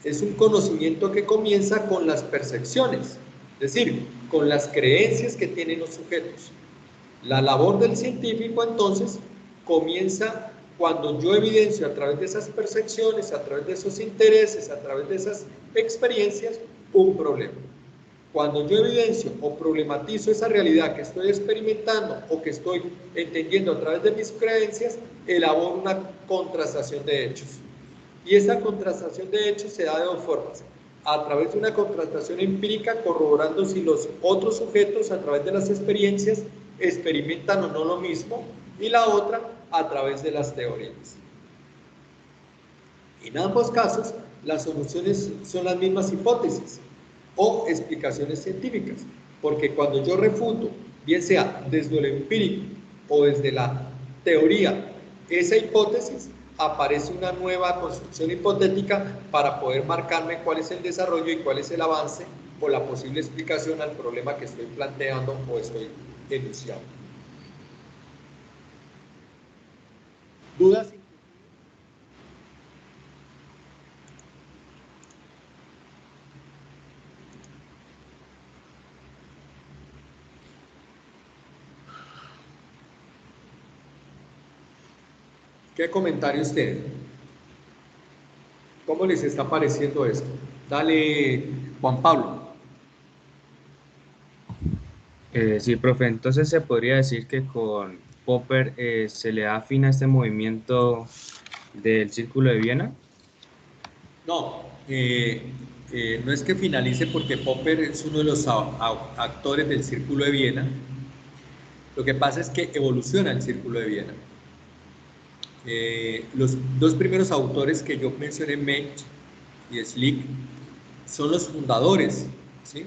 es un conocimiento que comienza con las percepciones, es decir, con las creencias que tienen los sujetos. La labor del científico entonces comienza cuando yo evidencio a través de esas percepciones, a través de esos intereses, a través de esas experiencias, un problema. Cuando yo evidencio o problematizo esa realidad que estoy experimentando o que estoy entendiendo a través de mis creencias, elaboro una contrastación de hechos. Y esa contrastación de hechos se da de dos formas: a través de una contrastación empírica, corroborando si los otros sujetos a través de las experiencias experimentan o no lo mismo, y la otra a través de las teorías. En ambos casos, las soluciones son las mismas hipótesis o explicaciones científicas, porque cuando yo refuto, bien sea desde lo empírico o desde la teoría, esa hipótesis, aparece una nueva construcción hipotética para poder marcarme cuál es el desarrollo y cuál es el avance o la posible explicación al problema que estoy planteando o estoy enunciando. ¿Dudas? ¿Qué comentario usted? ¿Cómo les está pareciendo esto? Dale, Juan Pablo. Sí, profe, entonces se podría decir que con Popper se le da fin a este movimiento del Círculo de Viena. No, no es que finalice, porque Popper es uno de los actores del Círculo de Viena. Lo que pasa es que evoluciona el Círculo de Viena. Los dos primeros autores que yo mencioné, Mensch y Schlick, son los fundadores, ¿sí?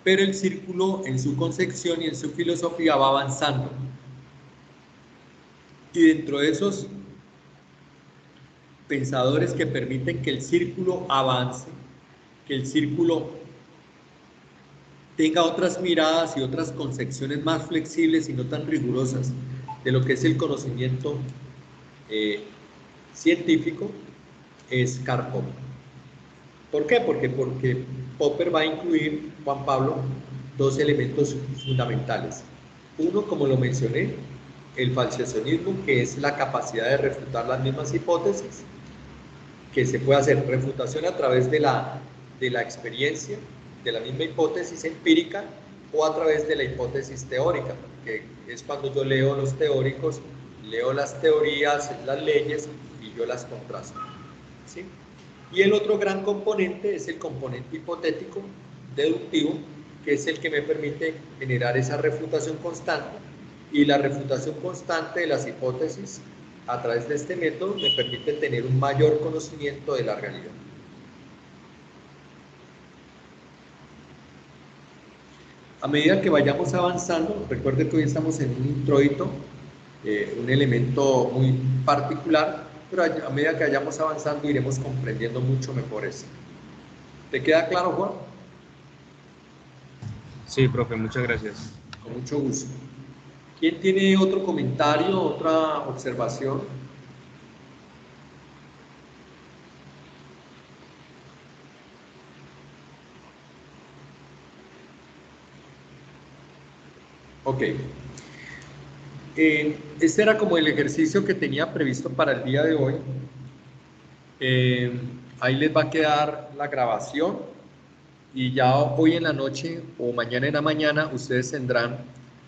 Pero el círculo en su concepción y en su filosofía va avanzando. Y dentro de esos pensadores que permiten que el círculo avance, que el círculo tenga otras miradas y otras concepciones más flexibles y no tan rigurosas de lo que es el conocimiento científico, es Karl Popper. ¿Por qué? Porque Popper va a incluir, Juan Pablo, dos elementos fundamentales. Uno, como lo mencioné, el falsacionismo, que es la capacidad de refutar las mismas hipótesis, que se puede hacer refutación a través de la experiencia, de la misma hipótesis empírica, o a través de la hipótesis teórica, que es cuando yo leo los teóricos, leo las teorías, las leyes, y yo las contrasto, ¿sí? Y el otro gran componente es el componente hipotético, deductivo, que es el que me permite generar esa refutación constante, y la refutación constante de las hipótesis a través de este método me permite tener un mayor conocimiento de la realidad. A medida que vayamos avanzando, recuerden que hoy estamos en un introito, un elemento muy particular, pero a medida que vayamos avanzando iremos comprendiendo mucho mejor eso. ¿Te queda claro, Juan? Sí, profe, muchas gracias. Con mucho gusto. ¿Quién tiene otro comentario, otra observación? Ok. Este era como el ejercicio que tenía previsto para el día de hoy. Ahí les va a quedar la grabación y ya hoy en la noche o mañana en la mañana ustedes tendrán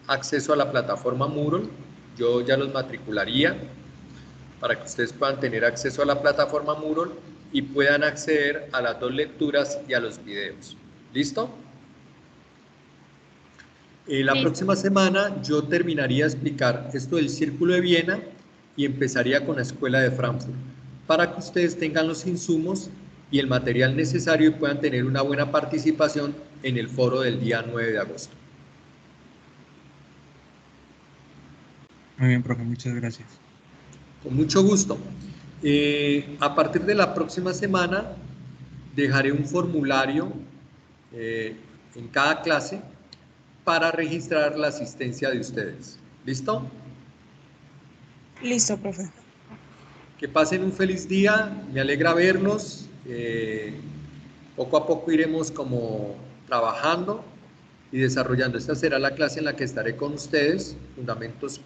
acceso a la plataforma Moodle. Yo ya los matricularía para que ustedes puedan tener acceso a la plataforma Moodle y puedan acceder a las 2 lecturas y a los videos. ¿Listo? La próxima semana yo terminaría de explicar esto del Círculo de Viena y empezaría con la Escuela de Frankfurt para que ustedes tengan los insumos y el material necesario y puedan tener una buena participación en el foro del día 9 de agosto. Muy bien, profe, muchas gracias. Con mucho gusto. A partir de la próxima semana dejaré un formulario en cada clase para registrar la asistencia de ustedes. ¿Listo? Listo, profe. Que pasen un feliz día, me alegra verlos. Poco a poco iremos como trabajando y desarrollando. Esta será la clase en la que estaré con ustedes, Fundamentos 4.